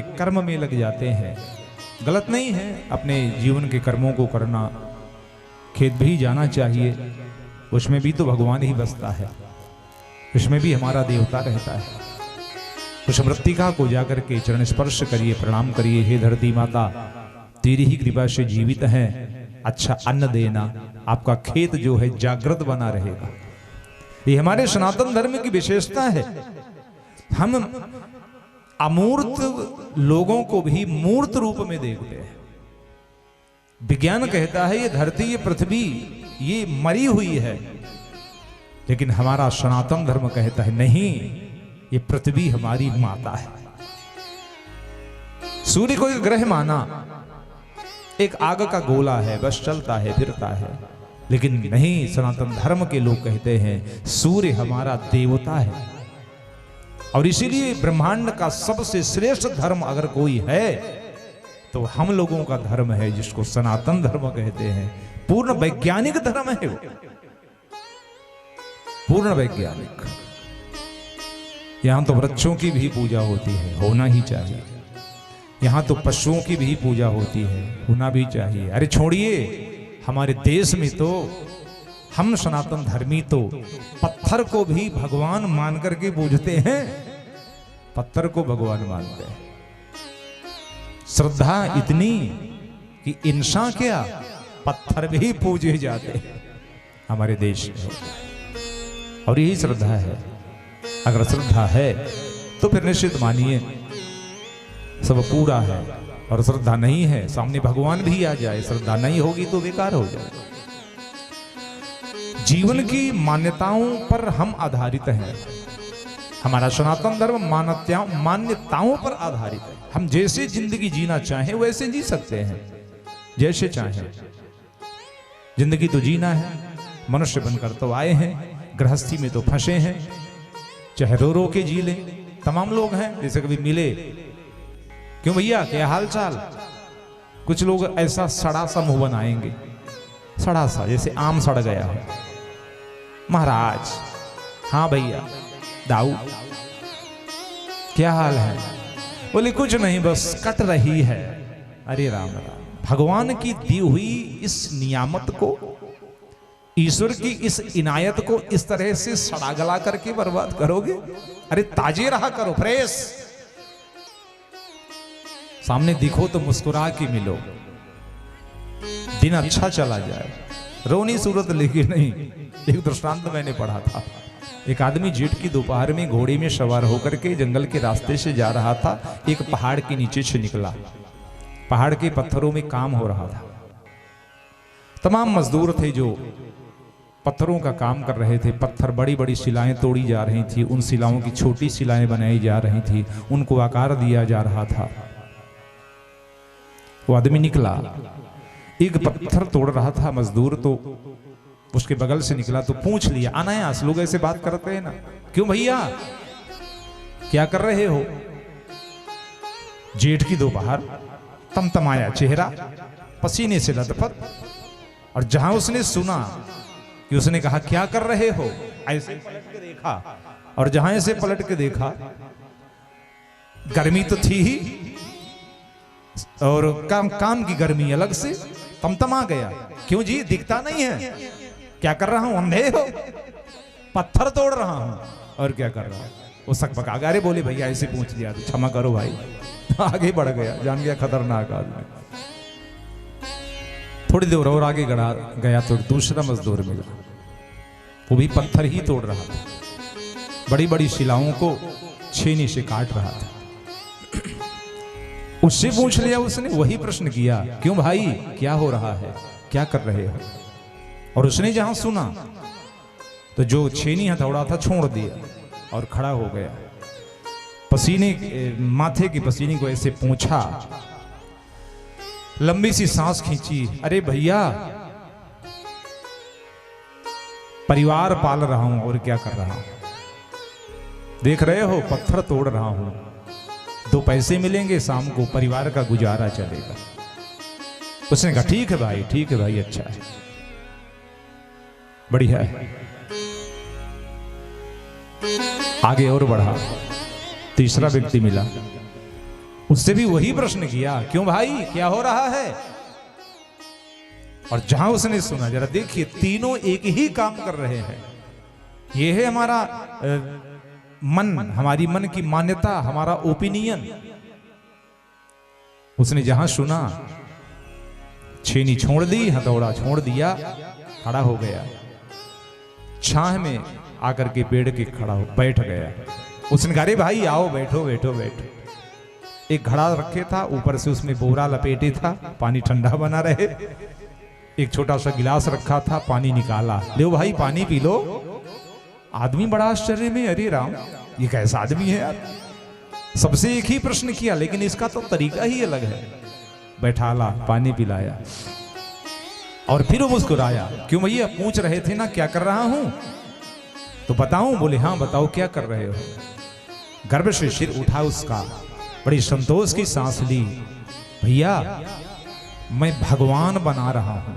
कर्म में लग जाते हैं। गलत नहीं है अपने जीवन के कर्मों को करना, खेत भी जाना चाहिए, उसमें भी तो भगवान ही बसता है, उसमें भी हमारा देवता रहता है। उस मृत्तिका को जाकर के चरण स्पर्श करिए, प्रणाम करिए, हे धरती माता तेरी ही कृपा से जीवित हैं, अच्छा अन्न देना, आपका खेत जो है जागृत बना रहेगा। ये हमारे सनातन धर्म की विशेषता है। हम अमूर्त लोगों को भी मूर्त रूप में देखते हैं। विज्ञान कहता है ये धरती, ये पृथ्वी, ये मरी हुई है, लेकिन हमारा सनातन धर्म कहता है नहीं, ये पृथ्वी हमारी माता है। सूर्य को एक ग्रह माना, एक आग का गोला है, बस चलता है फिरता है, लेकिन नहीं, सनातन धर्म के लोग कहते हैं सूर्य हमारा देवता है। और इसीलिए ब्रह्मांड का सबसे श्रेष्ठ धर्म अगर कोई है तो हम लोगों का धर्म है, जिसको सनातन धर्म कहते हैं। पूर्ण वैज्ञानिक धर्म है वो, पूर्ण वैज्ञानिक। यहां तो वृक्षों की भी पूजा होती है, होना ही चाहिए। यहां तो पशुओं की भी पूजा होती है, होना भी चाहिए। अरे छोड़िए, हमारे देश में तो हम सनातन धर्मी तो पत्थर को भी भगवान मान करके पूजते हैं, पत्थर को भगवान मानते हैं। श्रद्धा इतनी कि इंसान क्या, पत्थर भी पूजे जाते हैं हमारे देश में। और यही श्रद्धा है। अगर श्रद्धा है तो फिर निश्चित मानिए सब पूरा है, और श्रद्धा नहीं है, सामने भगवान भी आ जाए, श्रद्धा नहीं होगी तो बेकार हो जाए। जीवन की मान्यताओं पर हम आधारित हैं। हमारा सनातन धर्म मान्यताओं पर आधारित है। हम जैसे जिंदगी जीना चाहें वैसे जी सकते हैं, जैसे चाहें। जिंदगी तो जीना है, मनुष्य बनकर तो आए हैं, गृहस्थी में तो फंसे हैं, चाहे रो रो के जी लें। तमाम लोग हैं जैसे कभी मिले, क्यों भैया क्या हाल चाल, कुछ लोग ऐसा सड़ा सा मुंह बनाएंगे, सड़ा सा जैसे आम सड़ गया हो। महाराज, हाँ भैया, दाऊ क्या हाल है? बोले कुछ नहीं, बस कट रही है। अरे राम राम, भगवान की दी हुई इस नियामत को, ईश्वर की इस इनायत को इस तरह से सड़ा गला करके बर्बाद करोगे? अरे ताजे रहा करो, फ्रेश। सामने दिखो तो मुस्कुरा के मिलो, दिन अच्छा चला जाए, रोनी सूरत लेके नहीं। एक दृष्टांत मैंने पढ़ा था। एक आदमी जेठ की दोपहर में घोड़े में सवार होकर के जंगल के रास्ते से जा रहा था। एक पहाड़ के नीचे से निकला, पहाड़ के पत्थरों में काम हो रहा था। तमाम मजदूर थे जो पत्थरों का काम कर रहे थे। पत्थर, बड़ी बड़ी शिलाएं तोड़ी जा रही थी, उन शिलाओं की छोटी शिलाएं बनाई जा रही थी, उनको आकार दिया जा रहा था। वो आदमी निकला, एक पत्थर तोड़ रहा था मजदूर, तो उसके बगल से निकला तो पूछ लिया, अनायास लोग ऐसे बात करते हैं ना, क्यों भैया क्या कर रहे हो? जेठ की दोपहर, तमतमाया चेहरा, पसीने से लथपथ। और जहां उसने सुना कि उसने कहा क्या कर रहे हो, ऐसे पलट के देखा, और जहां ऐसे पलट के देखा, गर्मी तो थी ही, और काम की गर्मी अलग से, तमतमा गया। क्यों जी, दिखता नहीं है? क्या कर रहा हूं, अंधे हो? पत्थर तोड़ रहा हूं। और क्या कर रहा हूं? वो सकपका गया। अरे बोले भैया ऐसे पूछ लिया तो क्षमा करो भाई। आगे बढ़ गया, जान गया खतरनाक आदमी। थोड़ी देर और आगे गया तो दूसरा मजदूर मिला, वो भी पत्थर ही तोड़ रहा था, बड़ी बड़ी शिलाओं को छेनी से काट रहा था। उससे पूछ लिया उसने, वही प्रश्न किया, क्यों भाई क्या हो रहा है, क्या कर रहे हो? और उसने जहां सुना तो जो छेनी हथौड़ा था छोड़ दिया और खड़ा हो गया। पसीने, माथे की पसीने को ऐसे पूंछा, लंबी सी सांस खींची। अरे भैया, परिवार पाल रहा हूं, और क्या कर रहा हूं? देख रहे हो, पत्थर तोड़ रहा हूं, 2 पैसे मिलेंगे, शाम को परिवार का गुजारा चलेगा। उसने कहा ठीक है भाई, ठीक है भाई, अच्छा है, बढ़िया है। आगे और बढ़ा, तीसरा व्यक्ति मिला, उससे भी वही प्रश्न किया, क्यों भाई क्या हो रहा है? और जहां उसने सुना, जरा देखिए तीनों एक ही काम कर रहे हैं। ये है हमारा मन, हमारी मन की मान्यता, हमारा ओपिनियन। उसने जहां सुना, छेनी छोड़ दी, हथौड़ा छोड़ दिया, खड़ा हो गया, छाह में आकर के पेड़ के खड़ा हो बैठ गया। उसने कहा, अरे भाई आओ, बैठो बैठो बैठो। एक घड़ा रखे था, ऊपर से उसमें बोरा लपेटे था, पानी ठंडा बना रहे। एक छोटा सा गिलास रखा था, पानी निकाला, लो भाई पानी पी लो। आदमी बड़ा आश्चर्य में, अरे राम ये कैसा आदमी है यार, सबसे एक ही प्रश्न किया, लेकिन इसका तो तरीका ही अलग है। बैठाला, पानी पिलाया और फिर वो मुस्कुराया। क्यों भैया पूछ रहे थे ना क्या कर रहा हूं, तो बताऊं? बोले हाँ बताओ क्या कर रहे हो। गर्भ से सिर उठा उसका, बड़ी संतोष की सांस ली। भैया मैं भगवान बना रहा हूं।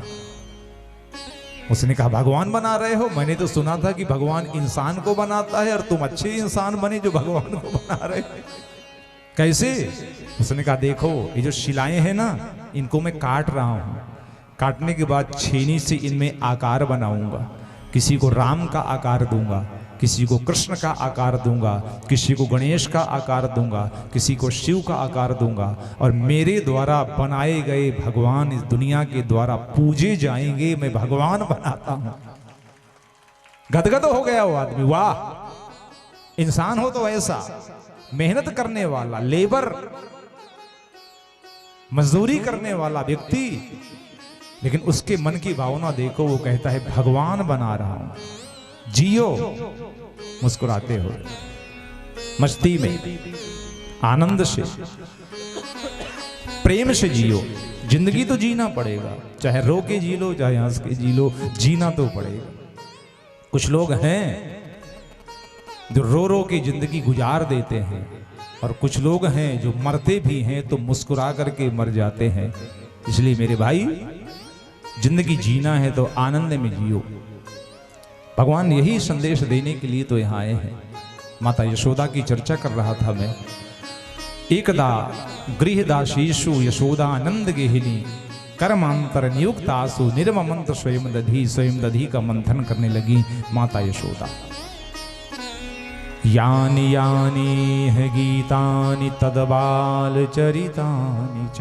उसने कहा, भगवान बना रहे हो? मैंने तो सुना था कि भगवान इंसान को बनाता है और तुम अच्छे इंसान बने जो भगवान को बना रहे हो, कैसे? उसने कहा, देखो ये जो शिलाएं हैं ना, इनको मैं काट रहा हूं। काटने के बाद छेनी से इनमें आकार बनाऊंगा। किसी को राम का आकार दूंगा, किसी को कृष्ण का आकार दूंगा, किसी को गणेश का आकार दूंगा, किसी को शिव का आकार दूंगा, और मेरे द्वारा बनाए गए भगवान इस दुनिया के द्वारा पूजे जाएंगे। मैं भगवान बनाता हूं। गदगद हो गया वो आदमी, वाह इंसान हो तो ऐसा मेहनत करने वाला, लेबर, मजदूरी करने वाला व्यक्ति, लेकिन उसके मन की भावना देखो, वो कहता है भगवान बना रहा हूं, जियो मुस्कुराते हो, मस्ती में, आनंद से, प्रेम से जियो। जिंदगी तो जीना पड़ेगा, चाहे रो के जी लो, चाहे हंस के जी लो, जीना तो पड़ेगा। कुछ लोग हैं जो रो रो के जिंदगी गुजार देते हैं, और कुछ लोग हैं जो मरते भी हैं तो मुस्कुरा करके मर जाते हैं। इसलिए मेरे भाई, जिंदगी जीना है तो आनंद में जियो। भगवान यही संदेश देने के लिए तो यहाँ आए हैं। माता यशोदा की चर्चा कर रहा था मैं। एकदा गृहदासीषु यशोदानंद गेहिनी कर्मांतर नियुक्तासु निर्ममंत स्वयं दधी का मंथन करने लगी माता यशोदा। यानि यानि है गीतानि तदबाल चरितानि च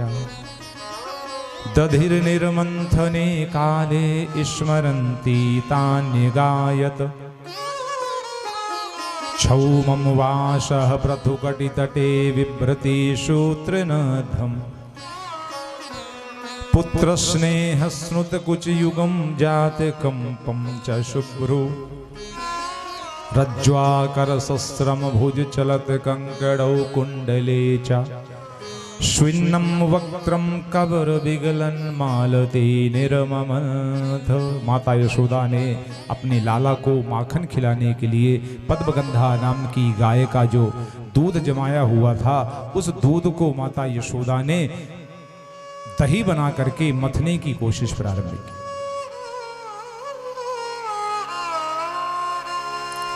दधिर निर्मंथने काले स्मरन्ति तान्यगायत क्षौमं वासः पृथुकटितटे बिभ्रति सूत्रनधम् पुत्रस्नेह स्नुतकुचयुगं जातकम्पं च शुभ्रो रज्ज्वाकरशस्त्रं भुजचलत् कंकणौ कुण्डले च स्विन्नं वक्त्रं कबरविगलन मालती निर्ममथ। माता यशोदा ने अपने लाला को माखन खिलाने के लिए पद्मगंधा नाम की गाय का जो दूध जमाया हुआ था, उस दूध को माता यशोदा ने दही बना करके मथने की कोशिश प्रारंभ की।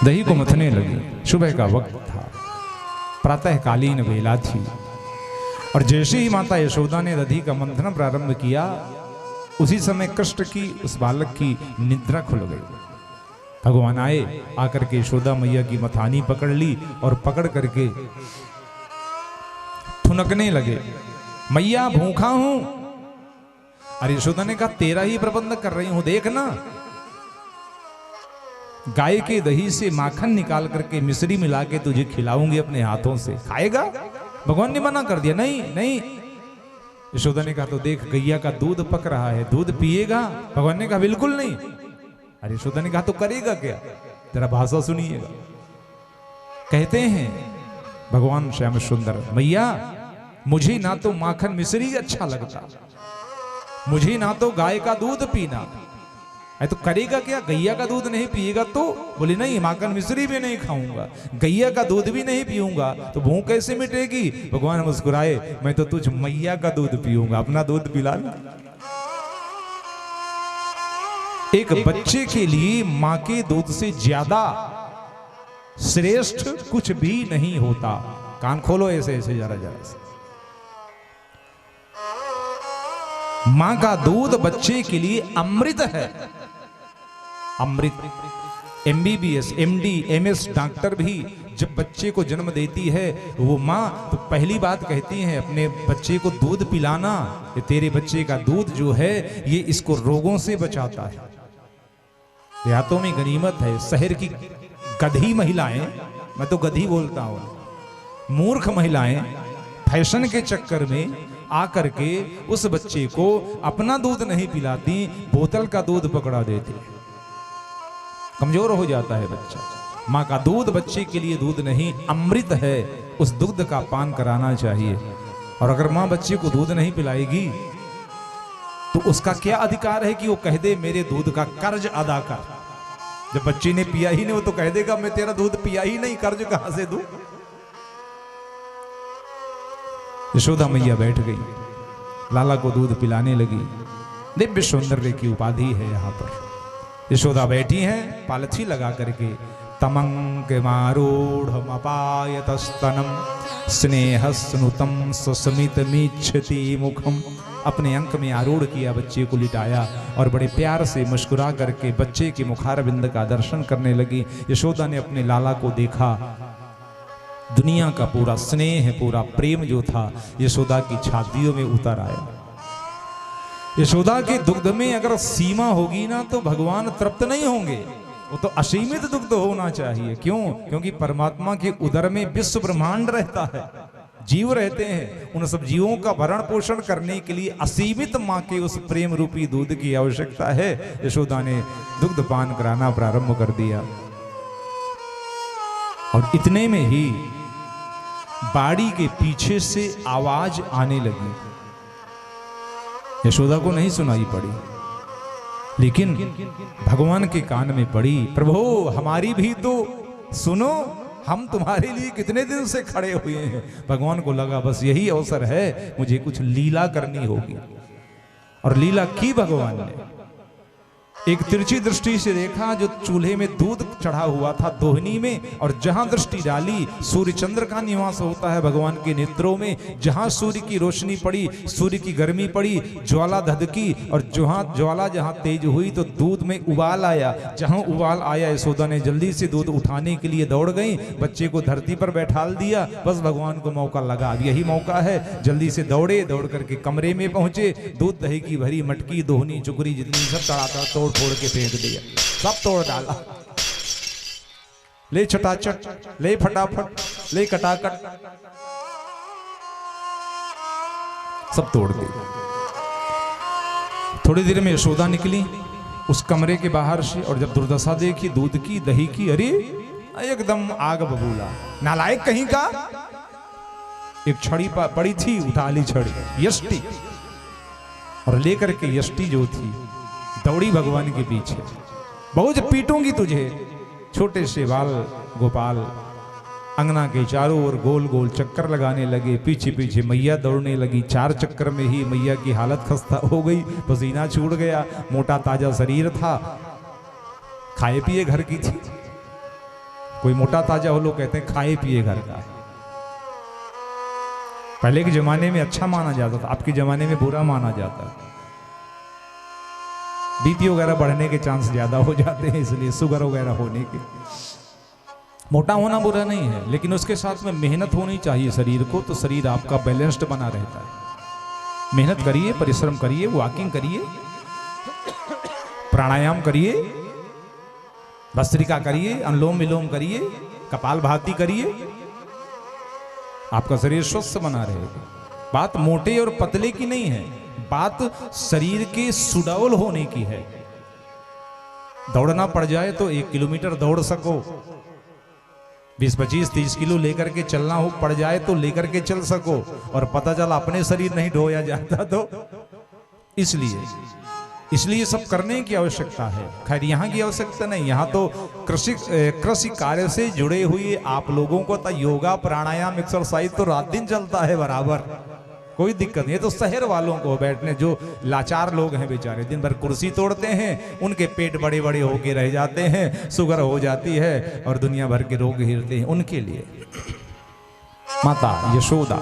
दही को मथने लगी। सुबह का वक्त था, प्रातःकालीन बेला थी, और जैसे ही माता यशोदा ने दही का मंथन प्रारंभ किया, उसी समय कृष्ण की, उस बालक की निद्रा खुल गई। भगवान आए, आकर के यशोदा मैया की मथानी पकड़ ली और पकड़ करके ठुनकने लगे, मैया भूखा हूं। अरे यशोदा ने कहा, तेरा ही प्रबंध कर रही हूं, देखना। गाय के दही से माखन निकाल करके मिश्री मिला के तुझे खिलाऊंगी अपने हाथों से, खाएगा? भगवान ने मना कर दिया, नहीं नहीं। यशोदा ने कहा, तो देख गैया का दूध पक रहा है, दूध पिएगा? भगवान ने कहा, बिल्कुल नहीं। अरे यशोदा ने कहा, तो करेगा क्या? तेरा भाषा सुनिएगा। कहते हैं भगवान श्याम सुंदर, मैया मुझे ना तो माखन मिश्री अच्छा लगता, मुझे ना तो गाय का दूध पीना, तो करेगा क्या? गैया का दूध नहीं पिएगा तो? बोले नहीं, माखन मिश्री भी नहीं खाऊंगा, गैया का दूध भी नहीं पीऊंगा, तो भूख कैसे मिटेगी? भगवान मुस्कुराए, मैं तो तुझ मैया का दूध पीऊंगा, अपना दूध पिला ला। एक बच्चे के लिए मां के दूध से ज्यादा श्रेष्ठ कुछ भी नहीं होता। कान खोलो ऐसे ऐसे जरा जरा से। मां का दूध बच्चे के लिए अमृत है। अमृत। MBBS, MD, MS डॉक्टर भी जब बच्चे को जन्म देती है वो माँ तो पहली बात कहती है अपने बच्चे को दूध पिलाना। ये तेरे बच्चे का दूध जो है ये इसको रोगों से बचाता है। देहातों में गनीमत है। शहर की गधी महिलाएं, मैं तो गधी बोलता हूँ, मूर्ख महिलाएं फैशन के चक्कर में आकर के उस बच्चे को अपना दूध नहीं पिलाती, बोतल का दूध पकड़ा देती। कमजोर हो जाता है बच्चा। माँ का दूध बच्चे के लिए दूध नहीं, अमृत है। उस दूध का पान कराना चाहिए। और अगर माँ बच्चे को दूध नहीं पिलाएगी तो उसका क्या अधिकार है कि वो कह दे मेरे दूध का कर्ज अदा कर। जब बच्चे ने पिया ही नहीं वो तो कह देगा मैं तेरा दूध पिया ही नहीं, कर्ज कहां से दूं। यशोदा मैया बैठ गई, लाला को दूध पिलाने लगी। दिव्य सौंदर्य की उपाधि है यहाँ पर। यशोदा बैठी हैं पालथी लगा करके। तमंग मारूढ़मपायतस्तनम स्नेहस्नुतम सस्मितमीच्छति मुखम। अपने अंक में आरूढ़ किया, बच्चे को लिटाया और बड़े प्यार से मुस्कुरा करके बच्चे के मुखारविंद का दर्शन करने लगी। यशोदा ने अपने लाला को देखा। दुनिया का पूरा स्नेह, पूरा प्रेम जो था यशोदा की छातियों में उतर आया। यशोदा के दुग्ध में अगर सीमा होगी ना तो भगवान तृप्त नहीं होंगे। वो तो असीमित दुग्ध होना चाहिए। क्यों? क्योंकि परमात्मा के उदर में विश्व ब्रह्मांड रहता है, जीव रहते हैं। उन सब जीवों का भरण पोषण करने के लिए असीमित माँ के उस प्रेम रूपी दूध की आवश्यकता है। यशोदा ने दुग्ध पान कराना प्रारंभ कर दिया। और इतने में ही बाड़ी के पीछे से आवाज आने लगी। यशोदा को नहीं सुनाई पड़ी, लेकिन भगवान के कान में पड़ी। प्रभु हमारी भी तो सुनो, हम तुम्हारे लिए कितने दिन से खड़े हुए हैं। भगवान को लगा बस यही अवसर है, मुझे कुछ लीला करनी होगी। और लीला की भगवान ने। एक तिरछी दृष्टि से देखा, जो चूल्हे में दूध चढ़ा हुआ था दोहनी में, और जहां दृष्टि डाली सूर्य चंद्र का निवास होता है भगवान के नेत्रों में। जहां सूर्य की रोशनी पड़ी, सूर्य की गर्मी पड़ी, ज्वाला धधकी, और ज्वाला जहां तेज हुई तो दूध में उबाल आया। जहां उबाल आया यशोदा ने जल्दी से दूध उठाने के लिए दौड़ गई, बच्चे को धरती पर बैठाल दिया। बस भगवान को मौका लगा, अब यही मौका है। जल्दी से दौड़े, दौड़ करके कमरे में पहुंचे। दूध दही की भरी मटकी, दोहनी, चुकरी जितनी सब तड़ातड़ तोड़ फोड़ के फेंक दिया, सब तोड़ डाला। ले चटाचट, ले फटाफट, ले कटाकट, सब तोड़ दिया। थोड़ी देर में यशोदा निकली उस कमरे के बाहर से, और जब दुर्दशा देखी दूध की, दही की, अरे एकदम आग बबूला। नालायक कहीं का। एक छड़ी पड़ी थी, उठा ली छड़ी, यष्टि, और लेकर के यष्टि जो थी दौड़ी भगवान के पीछे। बहुत पीटूंगी तुझे। छोटे से बाल गोपाल अंगना के चारों ओर गोल गोल चक्कर लगाने लगे। पीछे पीछे मैया दौड़ने लगी। 4 चक्कर में ही मैया की हालत खस्ता हो गई, पसीना छूट गया। मोटा ताजा शरीर था, खाए पिए घर की थी। कोई मोटा ताजा हो लोग कहते हैं खाए पिए घर का। पहले के जमाने में अच्छा माना जाता था, अब के जमाने में बुरा माना जाता है। बीपी वगैरह बढ़ने के चांस ज्यादा हो जाते हैं, इसलिए शुगर वगैरह होने के। मोटा होना बुरा नहीं है, लेकिन उसके साथ में मेहनत होनी चाहिए शरीर को, तो शरीर आपका बैलेंस्ड बना रहता है। मेहनत करिए, परिश्रम करिए, वॉकिंग करिए, प्राणायाम करिए, भस्त्रिका करिए, अनुलोम विलोम करिए, कपालभाति करिए, आपका शरीर स्वस्थ बना रहेगा। बात मोटे और पतले की नहीं है, बात शरीर के सुडौल होने की है। दौड़ना पड़ जाए तो 1 किलोमीटर दौड़ सको, 20, 25, 30 किलो लेकर के चलना हो पड़ जाए तो लेकर के चल सको, और पता चला अपने शरीर नहीं ढोया जाता तो। इसलिए सब करने की आवश्यकता है। खैर यहाँ की आवश्यकता नहीं, यहाँ तो कृषि कार्य से जुड़े हुए आप लोगों को तो योगा, प्राणायाम, एक्सरसाइज तो रात दिन चलता है बराबर, कोई दिक्कत नहीं है। तो शहर वालों को बैठने, जो लाचार लोग हैं बेचारे, दिन भर कुर्सी तोड़ते हैं, उनके पेट बड़े बड़े होके रह जाते हैं, शुगर हो जाती है और दुनिया भर के रोग हिरते हैं, उनके लिए माता यशोदा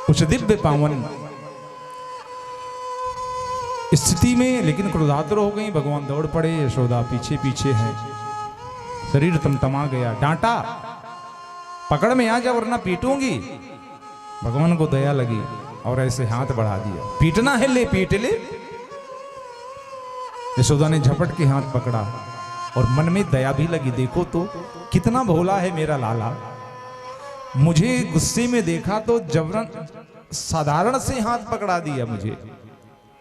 उस दिव्य पावन स्थिति में लेकिन क्रोधातुर हो गई। भगवान दौड़ पड़े, यशोदा पीछे पीछे है, शरीर तमतमा गया। डांटा, पकड़ में आ जा वरना पीटूंगी। भगवान को दया लगी और ऐसे हाथ बढ़ा दिया, पीटना है ले पीट ले। यशोदा ने झपट के हाथ पकड़ा और मन में दया भी लगी, देखो तो कितना भोला है मेरा लाला। मुझे गुस्से में देखा तो जबरन साधारण से हाथ पकड़ा दिया मुझे।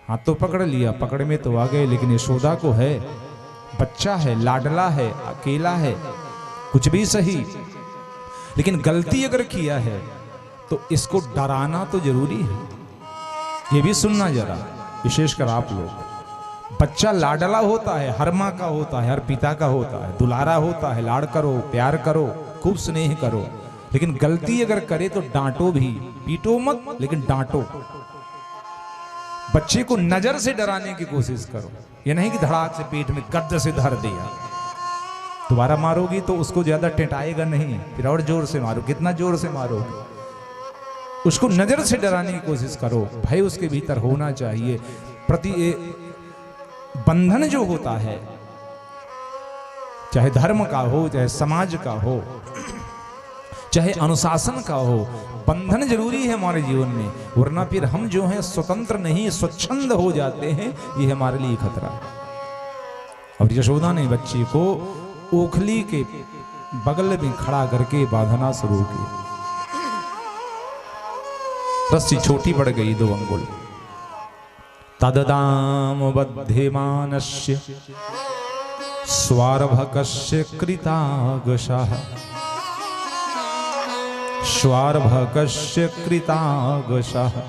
हाथ तो पकड़ लिया, पकड़ में तो आ गए, लेकिन यशोदा को है, बच्चा है, लाडला है, अकेला है, कुछ भी सही, लेकिन गलती अगर किया है तो इसको डराना तो जरूरी है। ये भी सुनना जरा, विशेषकर आप लोग। बच्चा लाडला होता है, हर माँ का होता है, हर पिता का होता है, दुलारा होता है, लाड़ करो, प्यार करो, खूब स्नेह करो, लेकिन गलती अगर करे तो डांटो भी, पीटो मत लेकिन डांटो। बच्चे को नजर से डराने की कोशिश करो, ये नहीं कि धड़ाक से पेट में गद्द से धर दिया। दोबारा मारोगी तो उसको ज्यादा टेटाएगा नहीं, फिर और जोर से मारो। कितना जोर से मारोगे? उसको नजर से डराने की कोशिश करो। भय उसके भीतर होना चाहिए। प्रति बंधन जो होता है, चाहे धर्म का हो, चाहे समाज का हो, चाहे अनुशासन का हो, बंधन जरूरी है हमारे जीवन में, वरना फिर हम जो हैं स्वतंत्र नहीं, स्वच्छंद हो जाते हैं। ये हमारे लिए खतरा है। और यशोदा ने बच्चे को ओखली के बगल में खड़ा करके बांधना शुरू किया। रस्सी छोटी पड़ गई 2 अंगुल। तददाम बध्यमानस्य स्वार्भकस्य कृतागशः स्वार्भकस्य कृतागशः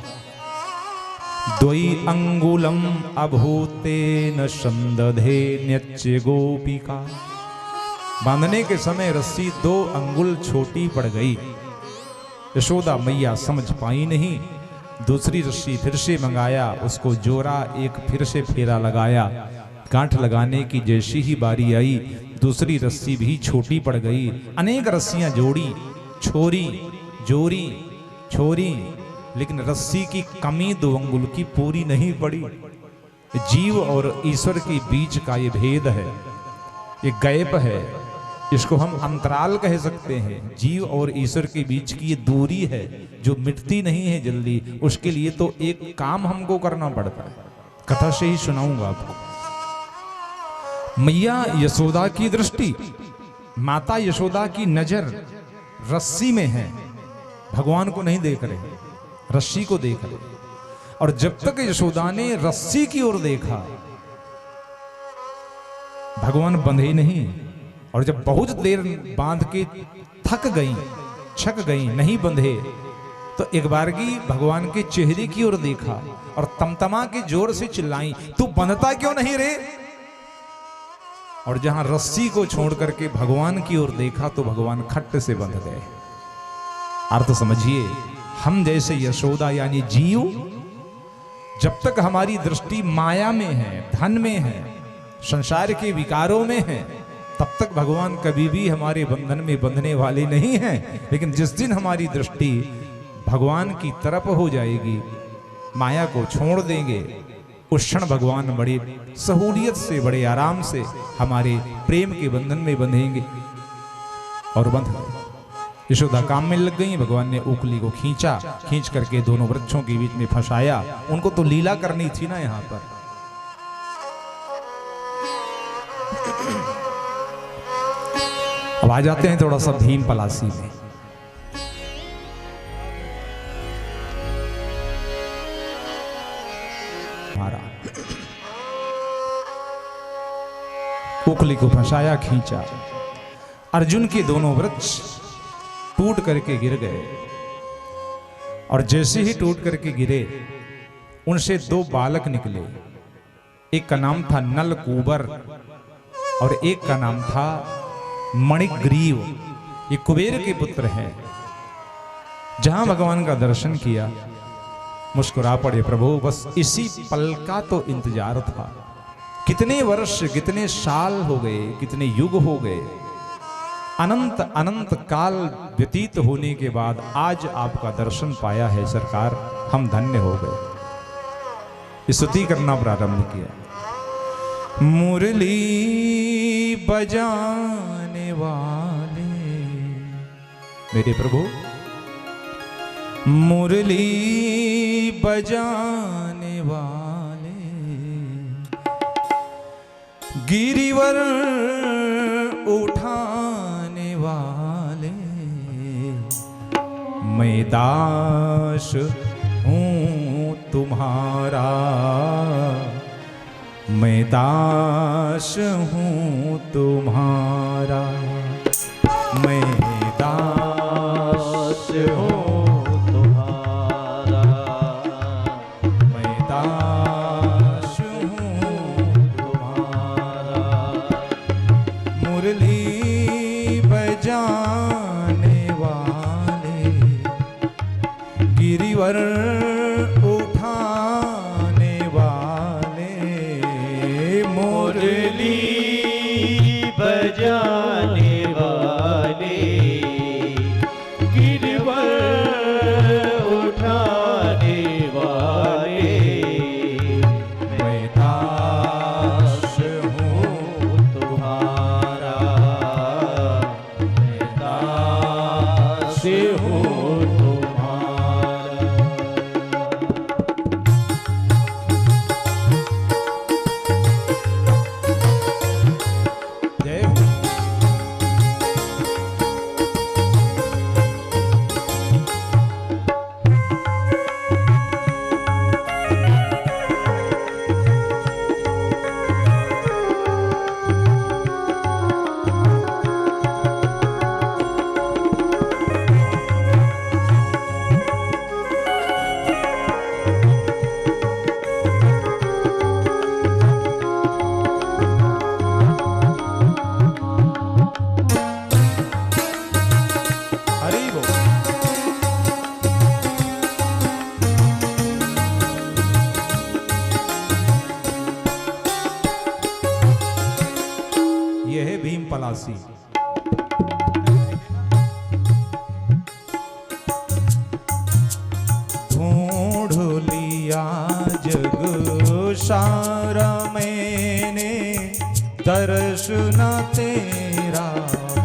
द्वै अंगुलम अभूतेन संदधे न्यच्य गोपिका। बांधने के समय रस्सी 2 अंगुल छोटी पड़ गई। यशोदा मैया समझ पाई नहीं, दूसरी रस्सी फिर से मंगाया, उसको जोड़ा, एक फिर से फेरा लगाया। गांठ लगाने की जैसी ही बारी आई, दूसरी रस्सी भी छोटी पड़ गई। अनेक रस्सियां जोड़ी, छोरी, जोरी, छोरी, लेकिन रस्सी की कमी 2 अंगुल की पूरी नहीं पड़ी। जीव और ईश्वर के बीच का ये भेद है, ये गैप है, इसको हम अंतराल कह सकते हैं। जीव और ईश्वर के बीच की ये दूरी है जो मिटती नहीं है जल्दी। उसके लिए तो एक काम हमको करना पड़ता है। कथा से ही सुनाऊंगा आपको। मैया यशोदा की दृष्टि, माता यशोदा की नजर रस्सी में है, भगवान को नहीं देख रहे, रस्सी को देख रहे। और जब तक यशोदा ने रस्सी की ओर देखा, भगवान बंधे नहीं। और जब बहुत देर बांध के थक गई, छक गई, नहीं बंधे, तो एक बार की भगवान के चेहरे की ओर देखा और तमतमा के जोर से चिल्लाई, तू बंधता क्यों नहीं रे? और जहां रस्सी को छोड़ करके भगवान की ओर देखा तो भगवान खट्ट से बंध गए। अर्थ समझिए, हम जैसे यशोदा यानी जीव, जब तक हमारी दृष्टि माया में है, धन में है, संसार के विकारों में है, तब तक भगवान कभी भी हमारे बंधन में बंधने वाले नहीं हैं। लेकिन जिस दिन हमारी दृष्टि भगवान की तरफ हो जाएगी, माया को छोड़ देंगे, उस क्षण भगवान बड़े सहूलियत से, बड़े आराम से हमारे प्रेम के बंधन में बंधेंगे। और बंध गए। यशोदा काम में लग गई। भगवान ने उखली को खींचा, खींच करके दोनों वृक्षों के बीच में फंसाया। उनको तो लीला करनी थी ना यहां पर। अब आ जाते हैं थोड़ा सा भीम पलासी में। हमारा उखली को फंसाया, खींचा। अर्जुन के दोनों वृक्ष टूट करके गिर गए। और जैसे ही टूट करके गिरे, उनसे 2 बालक निकले। एक का नाम था नलकूबर और एक का नाम था मणिग्रीव। ये कुबेर के पुत्र हैं। जहां भगवान का दर्शन किया, मुस्कुरा पड़े, प्रभु बस इसी पल का तो इंतजार था। कितने वर्ष, कितने साल हो गए, कितने युग हो गए, अनंत अनंत काल व्यतीत होने के बाद आज आपका दर्शन पाया है सरकार, हम धन्य हो गए। स्तुति करना प्रारंभ किया। मुरली बजाने वाले मेरे प्रभु, मुरली बजाने वाले, गिरिवर उठाने वाले, मैं दास हूँ तुम्हारा, मैं दास हूँ तुम्हारा, मैं दास हूँ तुम्हारा, मैं दास हूँ तुम्हारा। मुरली बजाने वाले, गिरिवर उठाने वाले, मुरली बजाने वाले, गिरवर उठाने वाले, मैं दास हूँ तुम्हारा, मैं दास हूँ तुम्हारा। जय हो। हरि बोल। यह है भीम पलासी। ढूंढ लिया जग सारा मैंने, दर्शन तेरा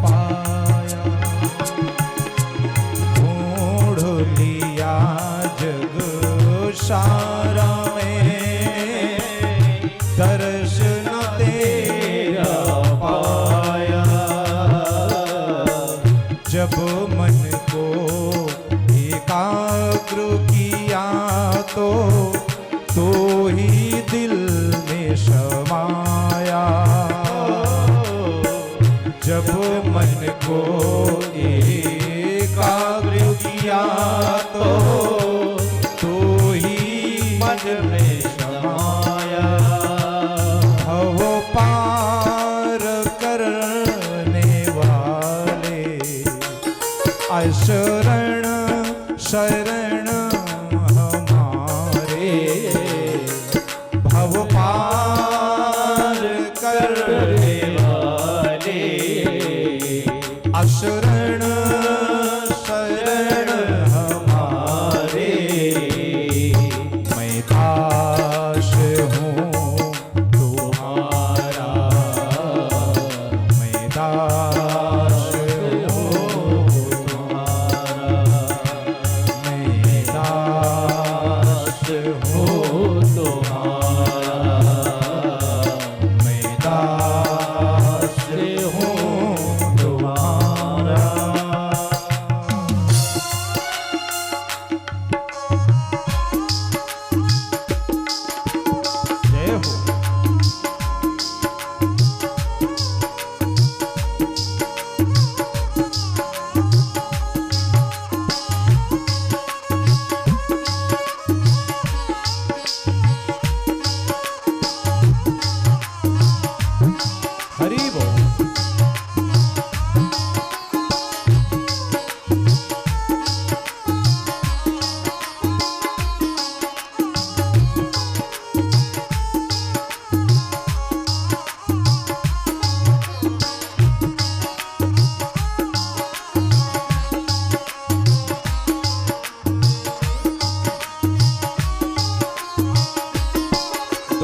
पाया। ढूंढ लिया जग सारा मैंने, दर्शन तेरा पाया। जब मन को एकाग्र किया तो ही दिल में समाया। जब मन को एकाग्र किया तो ही मन में समाया। भव पार करने वाले, शरण शरण हमारे,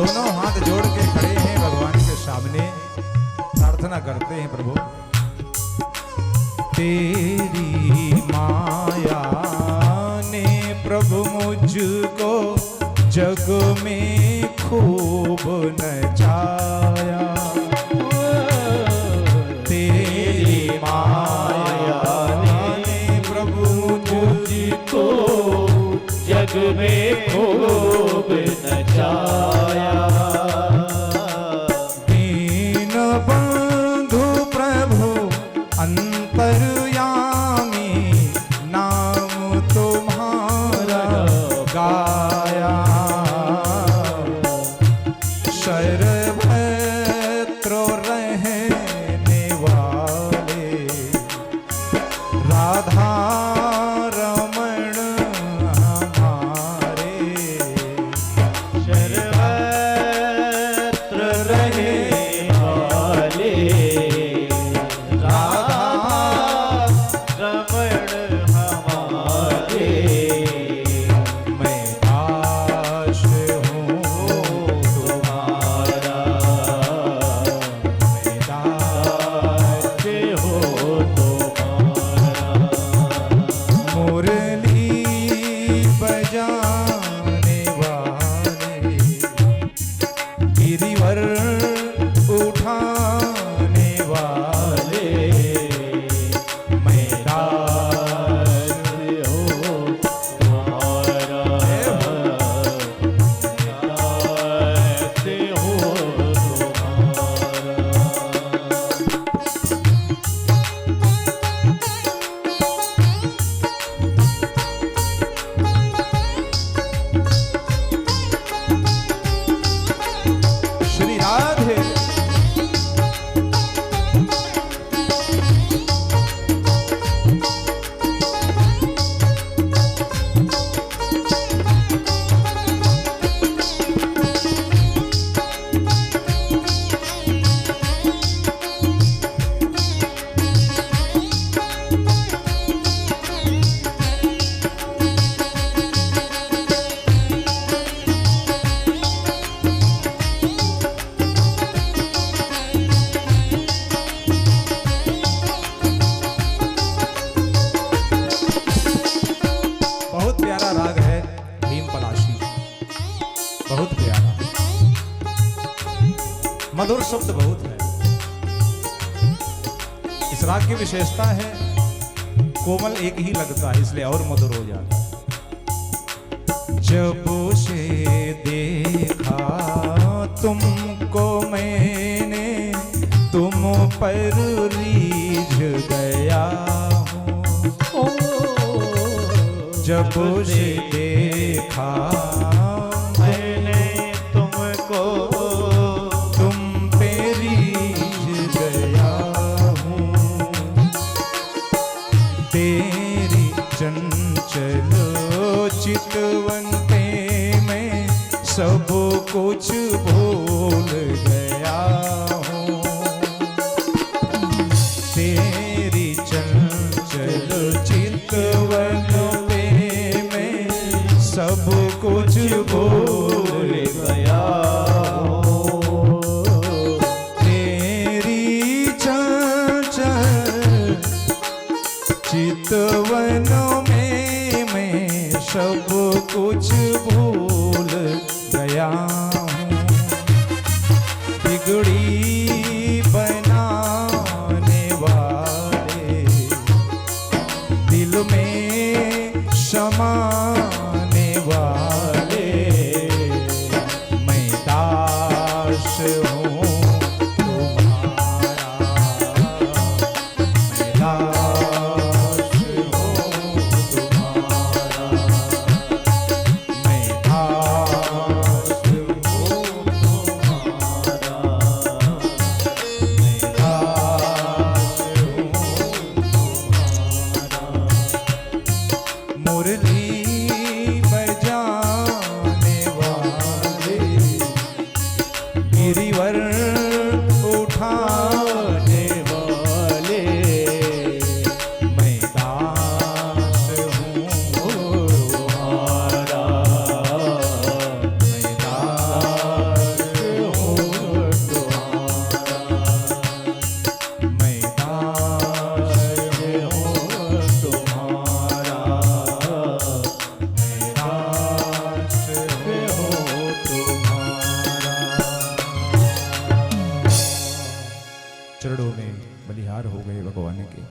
दोनों हाथ जोड़ के खड़े हैं भगवान के सामने, प्रार्थना करते हैं प्रभु तेरी माया ने प्रभु मुझको जग में खूब नचाया, तेरी माया ने प्रभु मुझको जग में खूब नचाया। दीन बंधु प्रभु अंतर्यामी नाम तुम्हारा गाया, सर्वत्र रहने वाले राधा रमण हमारे, सर्वत्र रहे वाले राधा रमण हमारे। मैं दास हूँ तुम्हारा, मैं दास हो तुम्हारा। मुरली बजाने वाले गिरिवर उठाने वाले, मैं दास हो तुम्हारा, दास हो तुम्हारा। श्री राधे। बहुत प्यारा राग है भीम पलाशी, बहुत प्यारा, मधुर शब्द बहुत है। इस राग की विशेषता है कोमल एक ही लगता है, इसलिए और मधुर हो जाता है। जब से देखा तुमको मैंने, तुम पर रीझ गया हूँ। जब से देखा मैंने तुमको, तुम पे रीझ गया हूँ। तेरी चंचल चितवन पे मैं सब कुछ भूल गया हूँ। तेरी चंचल चितवन पे मैं सब कुछ भूल